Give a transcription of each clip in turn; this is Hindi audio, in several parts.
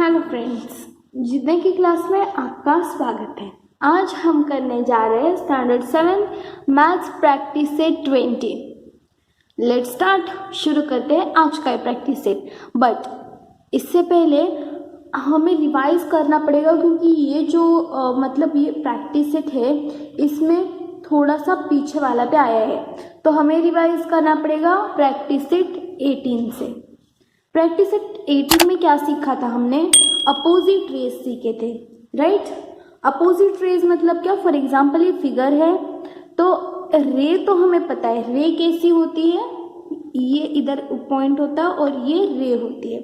हेलो फ्रेंड्स, जितने की क्लास में आपका स्वागत है। आज हम करने जा रहे हैं standard 7 maths practice set 20। Let's start. शुरू करते हैं आज का प्रैक्टिस सेट। बट इससे पहले हमें रिवाइज करना पड़ेगा, क्योंकि ये जो ये प्रैक्टिस सेट है, इसमें थोड़ा सा पीछे वाला पे आया है, तो हमें रिवाइज करना पड़ेगा प्रैक्टिस सेट 18 से। प्रैक्टिस सेट 18 में क्या सीखा था हमने? अपोजिट रेज सीखे थे, राइट। अपोजिट रेज मतलब क्या? फॉर एग्जाम्पल ये फिगर है, तो रे तो हमें पता है रे कैसी होती है। ये इधर पॉइंट होता है और ये रे होती है,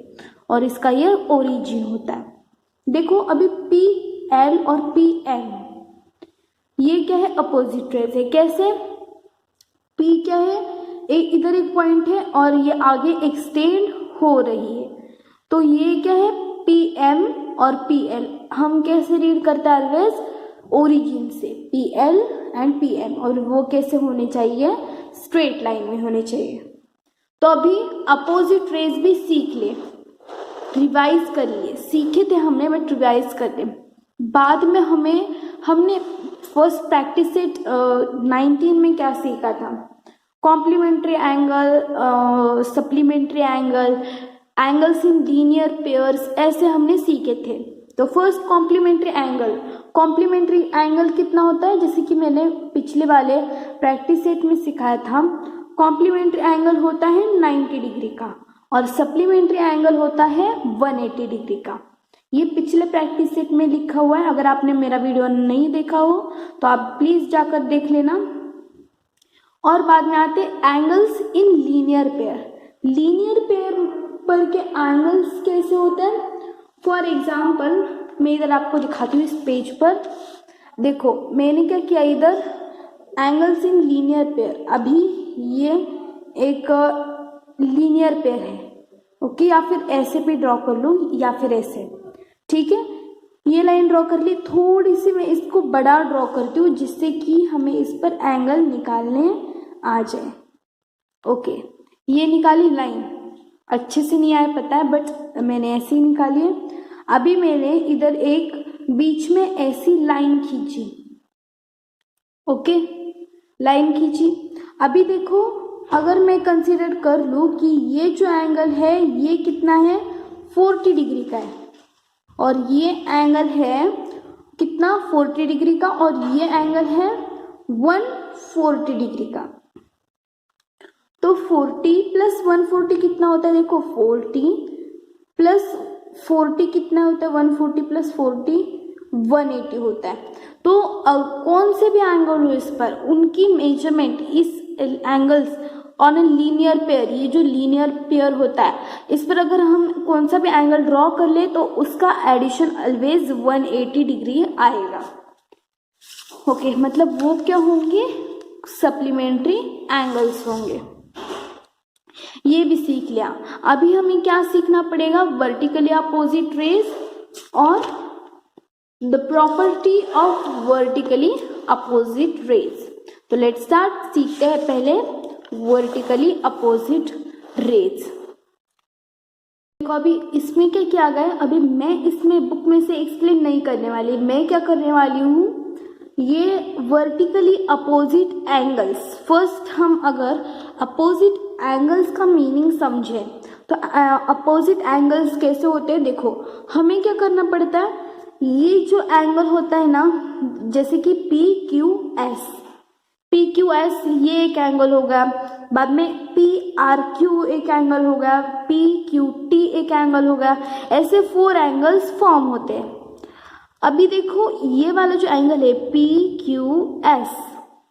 और इसका ये ओरिजिन होता है। देखो अभी पी एल और पी एन, ये क्या है? अपोजिट रेज है। कैसे? पी क्या है? इधर एक पॉइंट है और ये आगे एक्सटेंड हो रही है, तो ये क्या है? पी एम और पी एल। हम कैसे रीड करते हैं? ऑलवेज ओरिजिन से, P L and P M, और वो कैसे होने चाहिए? स्ट्रेट लाइन में होने चाहिए। तो अभी अपोजिट रेज भी सीख ले, रिवाइज कर लिए। सीखे थे हमने, बट रिवाइज करते बाद में। हमने फर्स्ट प्रैक्टिस सेट 19 में क्या सीखा था? Complementary angle, supplementary angle, angles in linear pairs, ऐसे हमने सीखे थे। तो फर्स्ट कॉम्प्लीमेंट्री एंगल कितना होता है? जैसे कि मैंने पिछले वाले प्रैक्टिस सेट में सिखाया था, कॉम्प्लीमेंट्री एंगल होता है 90 डिग्री का और सप्लीमेंट्री एंगल होता है 180 डिग्री का। ये पिछले प्रैक्टिस सेट में लिखा हुआ है। अगर आपने मेरा वीडियो नहीं देखा हो तो आप प्लीज जाकर देख लेना। और बाद में आते angles in linear pair. Linear pair पर के एंगल्स कैसे होते हैं? फॉर एग्जाम्पल मैं इधर आपको दिखाती हूँ इस पेज पर। देखो मैंने क्या किया, इधर एंगल्स इन लीनियर पेयर। अभी ये एक लीनियर पेयर है, ओके। या फिर ऐसे भी ड्रॉ कर लूँ या फिर ऐसे, ठीक है। ये लाइन ड्रॉ कर ली। थोड़ी सी मैं इसको बड़ा ड्रॉ करती हूँ, जिससे कि हमें इस पर एंगल निकालने आ जाए, ओके। ये निकाली लाइन, अच्छे से नहीं आया पता है, बट मैंने ऐसे ही निकाली है। अभी मैंने इधर एक बीच में ऐसी लाइन खींची, ओके, लाइन खींची। अभी देखो, अगर मैं कंसीडर कर लूँ कि ये जो एंगल है ये कितना है? 40 डिग्री का है, और ये एंगल है कितना? 40 डिग्री का, और ये एंगल है 140 डिग्री का। तो 40 प्लस 140 कितना होता है? देखो 40 प्लस 40 कितना होता है? 140 प्लस 40 180 होता है। तो कौन से भी एंगल हो इस पर, उनकी मेजरमेंट इस angles on a linear pair, ये जो लीनियर पेयर होता है, इस पर अगर हम कौन सा भी एंगल ड्रॉ कर ले तो उसका एडिशन ऑलवेज 180 डिग्री आएगा, ओके। मतलब वो क्या होंगे? सप्लीमेंट्री एंगल्स होंगे। ये भी सीख लिया। अभी हमें क्या सीखना पड़ेगा? वर्टिकली अपोजिट रेज और the property of vertically opposite raise. तो लेट्स स्टार्ट। सीखते हैं पहले वर्टिकली अपोजिट रेज। देखो अभी इसमें क्या किया गया है, अभी मैं इसमें बुक में से एक्सप्लेन नहीं करने वाली। मैं क्या करने वाली हूँ, ये वर्टिकली अपोजिट एंगल्स। फर्स्ट हम अगर अपोजिट एंगल्स का मीनिंग समझें तो अपोजिट एंगल्स कैसे होते हैं। देखो हमें क्या करना पड़ता है, ये जो एंगल होता है ना, जैसे कि पी क्यू एस ये एक एंगल होगा, बाद में पी आर क्यू एक एंगल होगा, पी क्यू टी एक एंगल होगा, ऐसे 4 एंगल्स फॉर्म होते हैं। अभी देखो ये वाला जो एंगल है पी क्यू एस,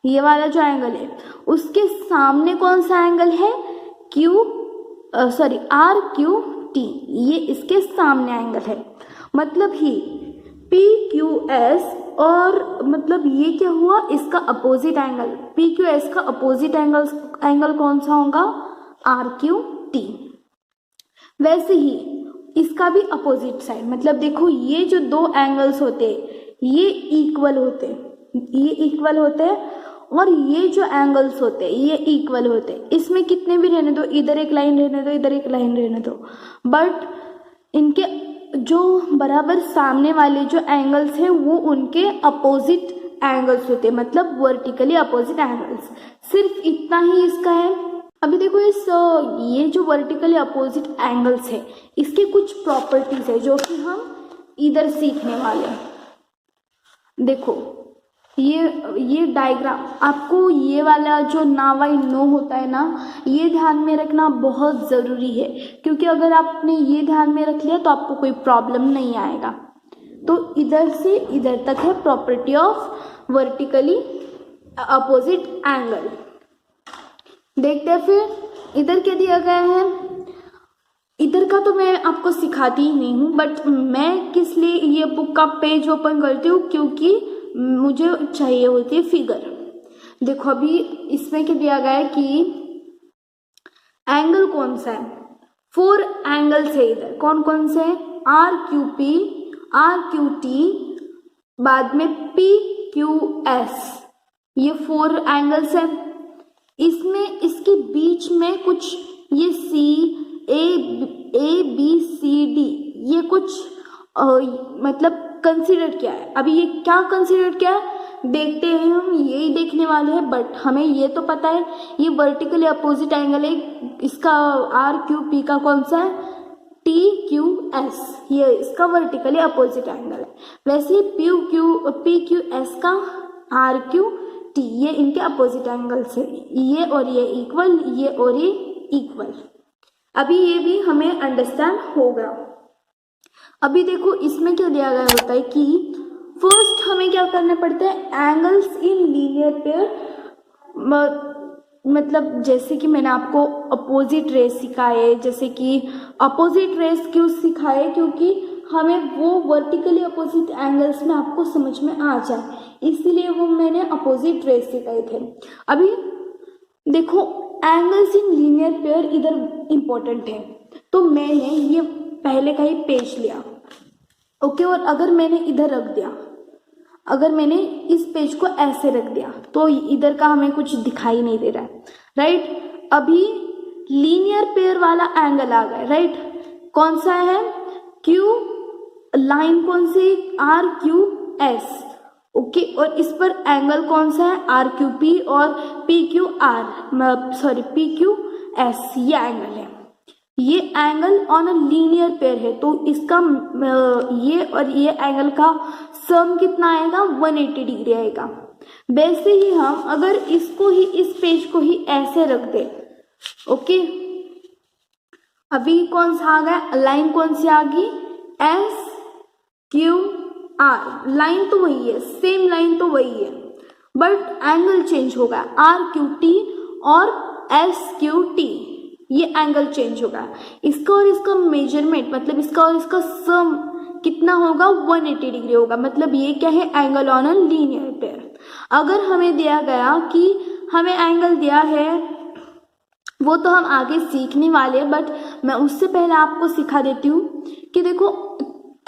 ये वाला जो एंगल है उसके सामने कौन सा एंगल है? आर क्यू टी, ये इसके सामने एंगल है। मतलब ही पी क्यू एस, और मतलब ये क्या हुआ? इसका opposite angle. P Q S का अपोजिट एंगल कौन सा होगा? R Q T. वैसे ही इसका भी अपोजिट साइड, मतलब देखो ये जो 2 एंगल्स होते ये इक्वल होते हैं, और ये जो एंगल्स होते हैं ये इक्वल होते हैं। इसमें कितने भी रहने दो, इधर एक लाइन रहने दो, इधर एक लाइन रहने दो, बट इनके जो बराबर सामने वाले जो एंगल्स हैं वो उनके अपोजिट एंगल्स होते हैं, मतलब वर्टिकली अपोजिट एंगल्स। सिर्फ इतना ही इसका है। अभी देखो ये जो वर्टिकली अपोजिट एंगल्स है इसके कुछ प्रॉपर्टीज है जो कि हम इधर सीखने वाले हैं। देखो ये डायग्राम, आपको ये वाला जो ना बाई नो होता है ना, ये ध्यान में रखना बहुत ज़रूरी है, क्योंकि अगर आपने ये ध्यान में रख लिया तो आपको कोई प्रॉब्लम नहीं आएगा। तो इधर से इधर तक है property of vertically opposite angle. देखते हैं फिर इधर क्या दिया गया है। इधर का तो मैं आपको सिखाती ही नहीं हूँ, बट मैं किस लिए ये बुक का पेज ओपन करती हूँ, क्योंकि मुझे चाहिए होती है फिगर। देखो अभी इसमें क्या दिया गया है कि एंगल कौन सा है, 4 एंगल्स है इधर। कौन कौन से हैं? RQP, RQT, बाद में PQS, ये 4 एंगल्स हैं। इसमें इसके बीच में कुछ ये ABCD ये कुछ मतलब कंसीडर किया है। अभी ये क्या कंसीडर किया है देखते हैं, हम यही देखने वाले हैं। बट हमें ये तो पता है ये वर्टिकली अपोजिट एंगल है, इसका RQP का कौन सा है? TQS, ये इसका वर्टिकली अपोजिट एंगल है। वैसे PQS का RQT, ये इनके अपोजिट एंगल्स है। ये और ये इक्वल, ये और ये इक्वल। अभी ये भी हमें अंडरस्टैंड होगा। अभी देखो इसमें क्या दिया गया होता है कि फर्स्ट हमें क्या करना पड़ता है, एंगल्स इन लीनियर पेयर। मतलब जैसे कि मैंने आपको अपोजिट रेस सिखाए, जैसे कि अपोजिट रेस क्यों सिखाए, क्योंकि हमें वो वर्टिकली अपोजिट एंगल्स में आपको समझ में आ जाए, इसीलिए वो मैंने अपोजिट रेस सिखाए थे। अभी देखो एंगल्स इन लीनियर पेयर इधर इंपॉर्टेंट है, तो मैंने ये पहले का ही पेज लिया, ओके। और अगर मैंने इधर रख दिया, अगर मैंने इस पेज को ऐसे रख दिया तो इधर का हमें कुछ दिखाई नहीं दे रहा है, राइट। अभी लीनियर पेयर वाला एंगल आ गया, राइट। कौन सा है? क्यू लाइन कौन सी? RQS, okay. और इस पर एंगल कौन सा है? RQP और PQS, ये एंगल है। ये angle on a linear pair है, तो इसका ये और ये एंगल का सम कितना आएगा? 180 डिग्री आएगा। वैसे ही हम अगर इसको ही, इस पेज को ही ऐसे रख दे, ओके। अभी कौन सा आ गया? लाइन कौन सी आ गई? SQR, लाइन तो वही है, सेम लाइन तो वही है, बट एंगल चेंज होगा। RQT और SQT, ये एंगल चेंज होगा। इसका और इसका मेजरमेंट, मतलब इसका और इसका सम कितना होगा? 180 डिग्री होगा। मतलब ये क्या है? Angle on a linear pair. अगर हमें दिया गया कि हमें एंगल दिया है, वो तो हम आगे सीखने वाले हैं, बट मैं उससे पहले आपको सिखा देती हूँ कि देखो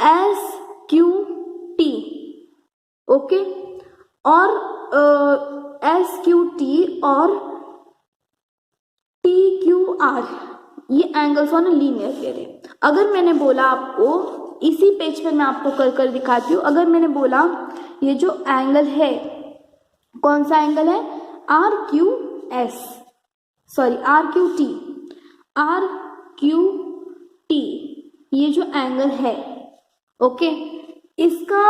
SQT, ओके, और SQT और PQR, ये एंगल्स ऑन लीनियर पेयर है। अगर मैंने बोला आपको, इसी पेज पर मैं आपको कर कर दिखाती हूँ, अगर मैंने बोला ये जो एंगल है, कौन सा एंगल है? RQT, ये जो एंगल है, ओके। इसका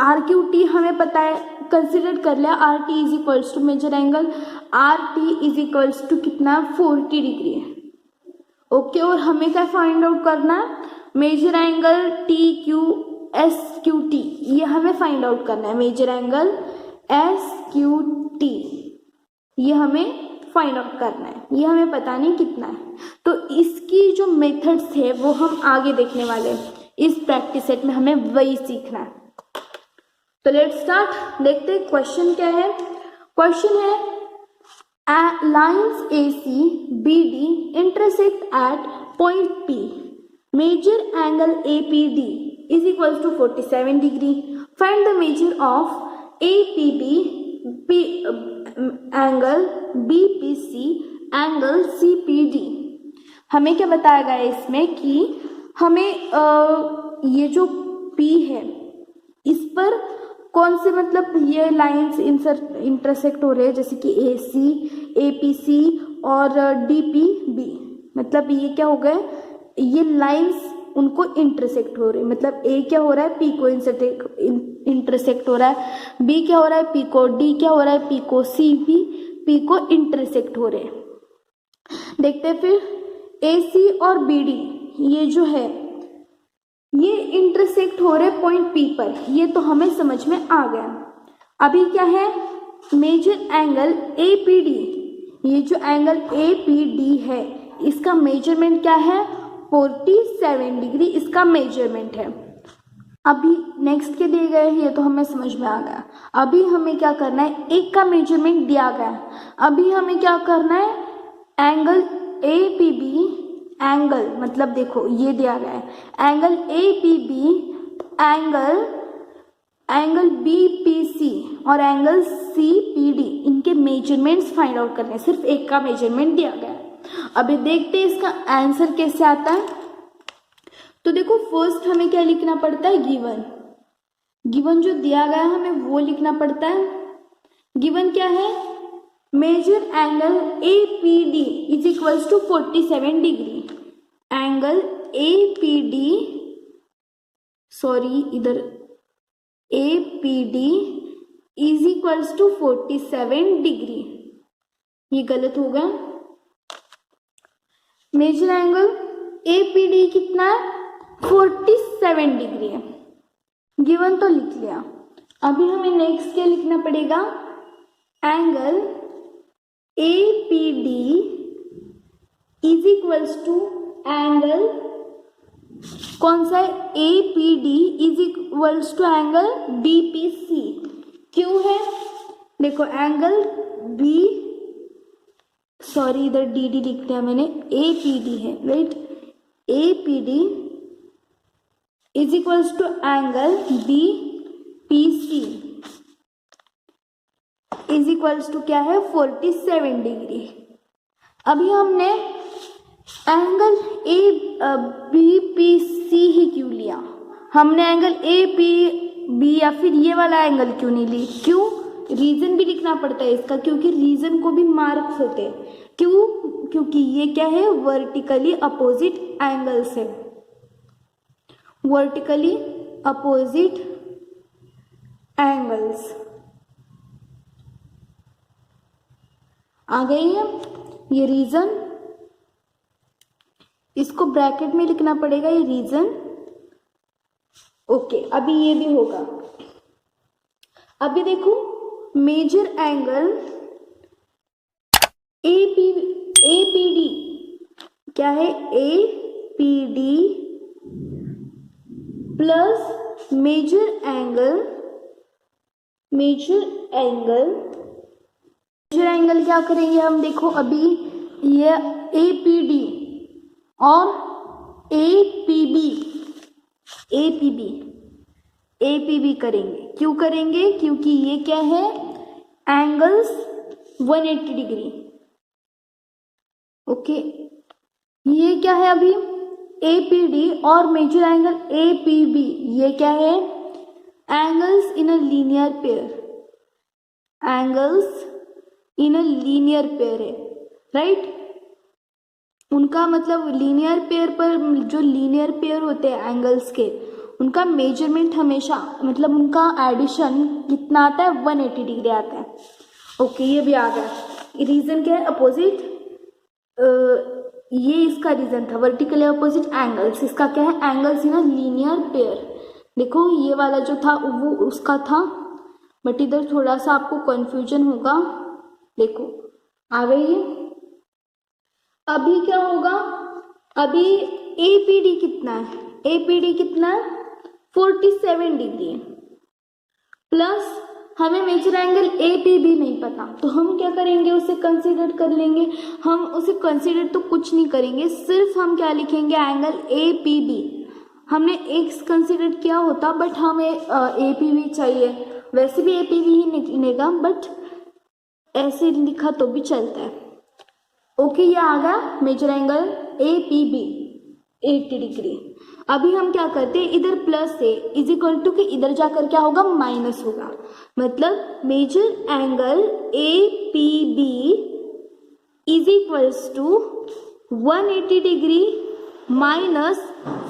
RQT हमें पता है, कंसिडर कर लिया। RT is equals to measure angle, RT is equals to कितना? 40 डिग्री है, ओके। और हमें क्या फाइंड आउट करना है? मेजर एंगल TQSQT, ये हमें फाइंड आउट करना है। मेजर एंगल SQT, ये हमें फाइंड आउट करना है, ये हमें पता नहीं कितना है। तो इसकी जो मेथड्स है वो हम आगे देखने वाले हैं। इस प्रैक्टिस सेट में हमें वही सीखना है। तो लेट्स स्टार्ट। देखते हैं क्वेश्चन क्या है। क्वेश्चन है lines AC BD intersect at point P, measure angle APD is equals to 47 degree, find the measure of APB angle BPC angle CPD। हमें क्या बताया गया है इसमें कि हमें ये जो P है इस पर कौन से मतलब ये लाइंस इंटरसेक्ट हो रहे हैं, जैसे कि AC, APC और DPB, मतलब ये क्या हो गए, ये लाइंस उनको इंटरसेक्ट हो रहे हैं। मतलब A क्या हो रहा है, P को इंटरसेक्ट हो रहा है, B क्या हो रहा है, P को, D क्या हो रहा है, P को, C भी P को इंटरसेक्ट हो रहे हैं। देखते हैं फिर AC और BD ये जो है ये इंटरसेक्ट हो रहे पॉइंट P पर, ये तो हमें समझ में आ गया। अभी क्या है, मेजर एंगल APD, ये जो एंगल APD है इसका मेजरमेंट क्या है, 47 डिग्री इसका मेजरमेंट है। अभी नेक्स्ट के दिए गए हैं, ये तो हमें समझ में आ गया। अभी हमें क्या करना है, एक का मेजरमेंट दिया गया है, अभी हमें क्या करना है, एंगल APB, एंगल मतलब देखो ये दिया गया है एंगल APB, एंगल BPC और एंगल CPD, इनके मेजरमेंट्स फाइंड आउट करने हैं। सिर्फ एक का मेजरमेंट दिया गया है। अभी देखते हैं इसका आंसर कैसे आता है। तो देखो फर्स्ट हमें क्या लिखना पड़ता है, गिवन जो दिया गया है हमें वो लिखना पड़ता है। गिवन क्या है, measure angle APD is equals to 47 degree, angle APD, sorry इधर APD is equals to 47 degree, ये गलत होगा। मेजर एंगल APD कितना है, 47 डिग्री है। गिवन तो लिख लिया। अभी हमें नेक्स्ट क्या लिखना पड़ेगा, angle APD is equals to angle कौन सा है, APD is equals to angle BPC। क्यों है, देखो एंगल B, सॉरी इधर DD लिख दिया मैंने, APD है right, APD is equals to angle BPC is equals to क्या है, 47 डिग्री। अभी हमने एंगल BPC ही क्यों लिया, हमने एंगल APB या फिर ये वाला एंगल क्यों नहीं ली, क्यों, रीजन भी लिखना पड़ता है इसका, क्योंकि रीजन को भी मार्क्स होते हैं। क्यों, क्योंकि ये क्या है, वर्टिकली अपोजिट एंगल्स है, वर्टिकली अपोजिट एंगल्स। आ गई है ये रीजन, इसको ब्रैकेट में लिखना पड़ेगा ये रीजन। ओके अभी ये भी होगा। अभी देखो मेजर एंगल APD क्या है, APD प्लस मेजर एंगल क्या करेंगे हम, देखो अभी ये APD और APB करेंगे। क्यों करेंगे, क्योंकि ये क्या है, एंगल्स 180 डिग्री। ओके ये क्या है, अभी APD और मेजर एंगल APB ये क्या है, angles in a linear pair, angles in a linear pair है राइट। उनका मतलब लीनियर पेयर पर, जो लीनियर पेयर होते हैं एंगल्स के, उनका मेजरमेंट हमेशा मतलब उनका एडिशन कितना आता है, 180 डिग्री आता है। ओके ये भी आ गया। रीजन क्या है, अपोजिट, ये इसका रीजन था वर्टिकली अपोजिट एंगल्स, इसका क्या है, angles in a linear pair. देखो ये वाला जो था वो उसका था, बट इधर थोड़ा सा आपको कंफ्यूजन होगा। देखो आ गई है। अभी क्या होगा, अभी APD कितना है, APD कितना है, 47 डिग्री प्लस हमें मेजर एंगल APB नहीं पता, तो हम क्या करेंगे, उसे कंसीडर कर लेंगे। हम उसे कंसीडर तो कुछ नहीं करेंगे, सिर्फ हम क्या लिखेंगे, एंगल APB। हमने x कंसीडर किया होता, बट हमें APB चाहिए, वैसे भी APB ही निकलेगा, बट ऐसे लिखा तो भी चलता है। ओके ये आ गया मेजर एंगल APB। 80 डिग्री। अभी हम क्या करते हैं, इधर प्लस है इज इक्वल टू कि इधर जाकर क्या होगा, माइनस होगा। मतलब major angle A P B is equals to 180 degree minus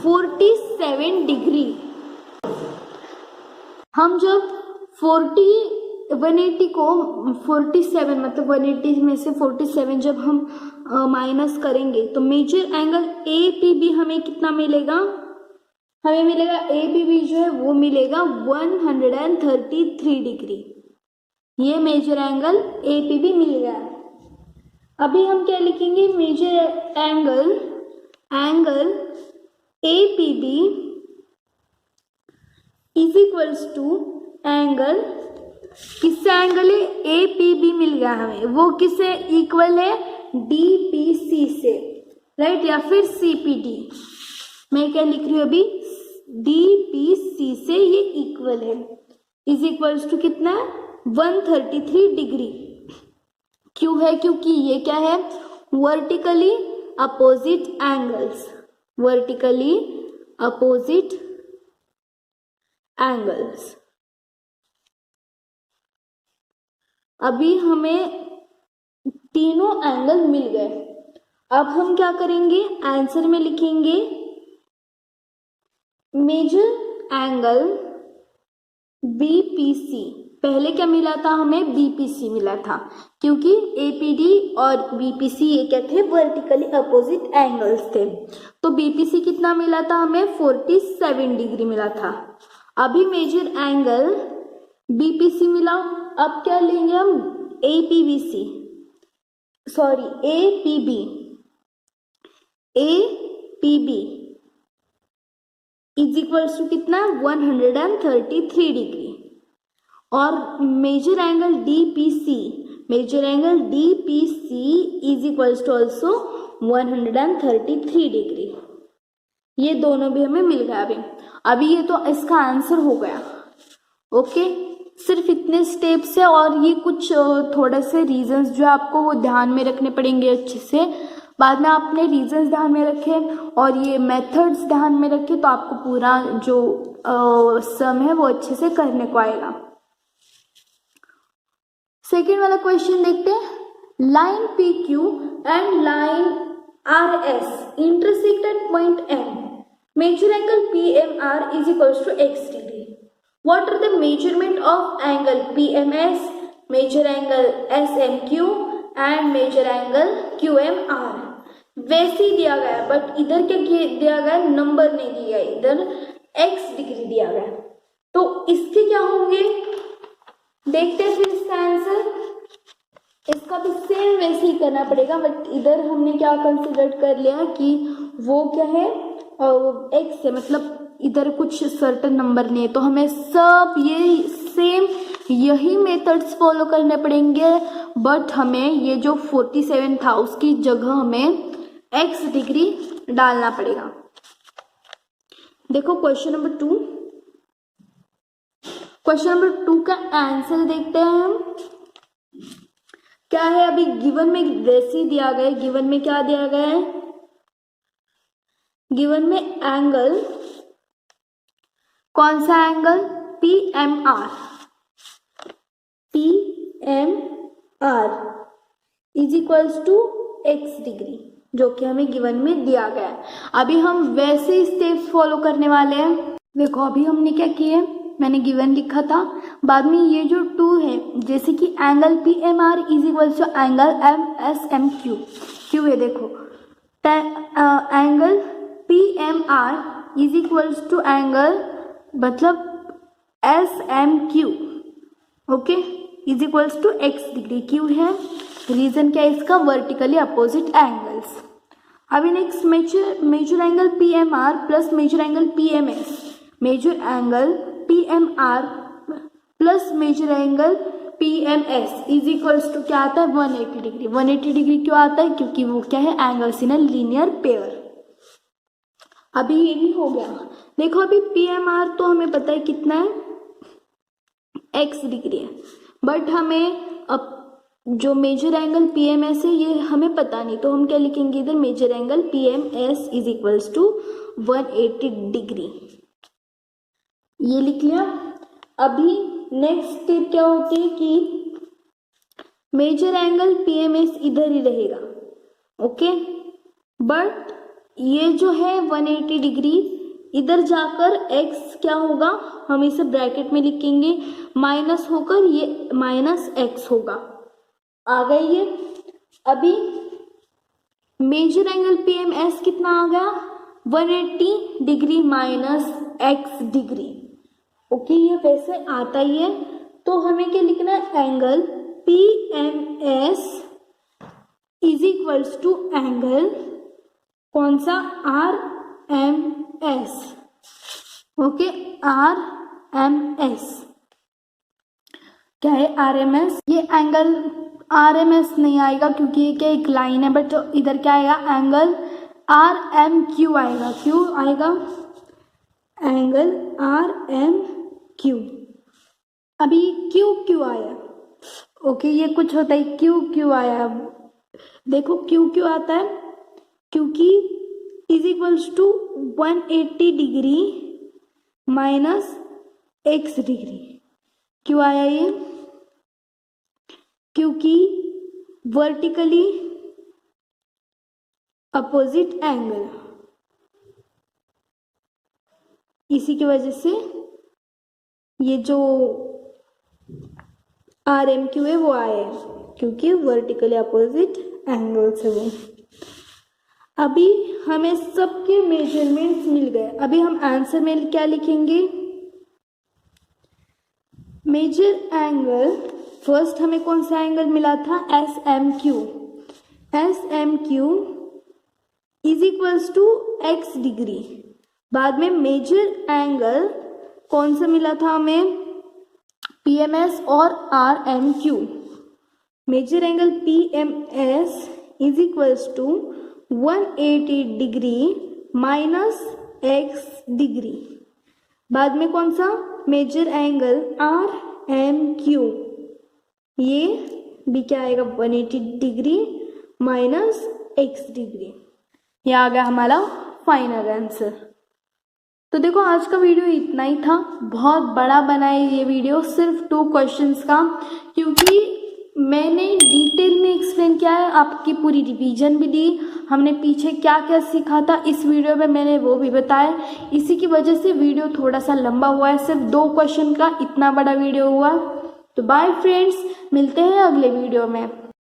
47 degree. हम जब 180 को 47 मतलब 180 में से 47 जब हम माइनस करेंगे तो major angle A P B हमें कितना मिलेगा, हमें मिलेगा ए पी बी जो है वो मिलेगा 133 डिग्री। ये major angle A P B मिल गया। अभी हम क्या लिखेंगे, major angle A P B is equals to angle, किससे एंगल है, ए पी बी मिल गया हमें, वो किससे इक्वल है, डी पी सी से, राइट, या फिर सी पी डी। मैं क्या लिख रही हूँ अभी, डी पी सी से ये इक्वल है, इज इक्वल्स टू कितना है, 133 डिग्री। क्यों है, क्योंकि ये क्या है, vertically opposite angles, vertically opposite angles. अभी हमें तीनों एंगल मिल गए। अब हम क्या करेंगे, आंसर में लिखेंगे मेजर एंगल बीपीसी। पहले क्या मिला था हमें, बीपीसी मिला था, क्योंकि एपीडी और बीपीसी ये क्या थे, वर्टिकली अपोजिट एंगल्स थे। तो बीपीसी कितना मिला था हमें, 47 डिग्री मिला था। अभी मेजर एंगल बीपीसी मिला, अब क्या लेंगे हम, APBC, sorry APB, APB is equals to कितना, 133 डिग्री। और major angle DPC, major angle DPC is equals to also 133 degree. ये दोनों भी हमें मिल गया। अभी ये तो इसका आंसर हो गया। ओके, सिर्फ इतने स्टेप्स है, और ये कुछ थोड़े से रीजंस जो आपको वो ध्यान में रखने पड़ेंगे अच्छे से। बाद में आपने रीजंस ध्यान में रखे और ये मेथड्स ध्यान में रखे तो आपको पूरा जो सम है वो अच्छे से करने को आएगा। सेकेंड वाला क्वेश्चन देखते हैं, line P Q and line R S intersect at point M, major angle P M R is equals to x degree. What are the measurement of angle PMS, measure angle SMQ and measure angle QMR? वैसे ही दिया गया, बट इधर क्या दिया गया, नंबर नहीं दिया गया, इधर x डिग्री दिया गया। तो इसके क्या होंगे, देखते हैं फिर इसका आंसर। इसका भी सेम वैसे ही करना पड़ेगा, बट इधर हमने क्या कंसिडर कर लिया कि वो क्या है, x है, मतलब इधर कुछ सर्टन नंबर नहीं है, तो हमें सब ये सेम यही मेथड्स फॉलो करने पड़ेंगे। बट हमें ये जो 47 था उसकी जगह हमें x डिग्री डालना पड़ेगा। देखो क्वेश्चन नंबर 2, क्वेश्चन नंबर 2 का आंसर देखते हैं हम क्या है। अभी गिवन में वैसे ही दिया गया है, गिवन में क्या दिया गया है, गिवन में एंगल, कौन सा angle, P M R, P M R is equals to x degree, जो कि हमें गिवन में दिया गया है। अभी हम वैसे स्टेप्स फॉलो करने वाले हैं। देखो अभी हमने क्या किए, मैंने गिवन लिखा था, बाद में ये जो 2 है, जैसे कि angle P M R is equals to angle M S M Q, क्यू है देखो, angle P M R is equals to angle मतलब S M Q, okay, is equals to x degree. क्यू है, रीजन क्या है इसका, वर्टिकली अपोजिट एंगल्स। अभी next major angle P M R plus major angle P M S, major angle P M R plus major angle P M S is equals to क्या आता है, 180 डिग्री। 180 डिग्री क्यों आता है, क्योंकि वो क्या है, angles in a linear pair. अभी ये भी हो गया। देखो अभी पी एम आर तो हमें पता है कितना है, x डिग्री है, बट हमें अब जो major angle P M S है ये हमें पता नहीं, तो हम क्या लिखेंगे इधर, major angle P M S is equals to 180 degree, ये लिख लिया। अभी नेक्स्ट स्टेप क्या होती है कि major angle P M S इधर ही रहेगा, ओके, बट ये जो है 180 डिग्री इधर जाकर x क्या होगा, हम इसे ब्रैकेट में लिखेंगे, माइनस होकर ये माइनस x होगा। आ गई ये। अभी major angle P M S कितना आ गया, 180 degree minus x degree, okay, ये वैसे आता ही है। तो हमें क्या लिखना है, angle P M S is equals to angle कौन सा, R M S, okay, R M S क्या है, आर एम एस। ये एंगल आर एम एस नहीं आएगा क्योंकि ये क्या एक लाइन है, बट इधर क्या आएगा, एंगल आर एम क्यू आएगा, क्यू आएगा, एंगल आर एम क्यू। अभी क्यू क्यू आया, ओके, ये कुछ होता है, क्यू क्यू आया, देखो क्यू क्यू आता है क्योंकि is equals to 180 degree minus x degree, क्यों आया ये, क्योंकि वर्टिकली अपोजिट एंगल, इसी की वजह से ये जो आर एम क्यू है वो आया है, क्योंकि वर्टिकली अपोजिट एंगल से वो। अभी हमें सबके मेजरमेंट्स मिल गए। अभी हम आंसर में क्या लिखेंगे, मेजर एंगल, फर्स्ट हमें कौन सा एंगल मिला था, S M Q, S M Q is equals to x degree. बाद में मेजर एंगल कौन सा मिला था हमें, पी एम एस और R M Q. Major angle P M S is equals to 180 degree minus x degree. बाद में कौन सा, major angle R M Q, ये भी क्या आएगा, 180 डिग्री माइनस x डिग्री। ये आ गया हमारा फाइनल आंसर। तो देखो आज का वीडियो इतना ही था, बहुत बड़ा बना है ये वीडियो सिर्फ 2 क्वेश्चंस का, क्योंकि मैंने डिटेल में एक्सप्लेन किया है, आपकी पूरी रिवीजन भी दी, हमने पीछे क्या क्या सीखा था इस वीडियो में मैंने वो भी बताया। इसी की वजह से वीडियो थोड़ा सा लंबा हुआ है, सिर्फ 2 क्वेश्चन का इतना बड़ा वीडियो हुआ। तो बाय फ्रेंड्स, मिलते हैं अगले वीडियो में।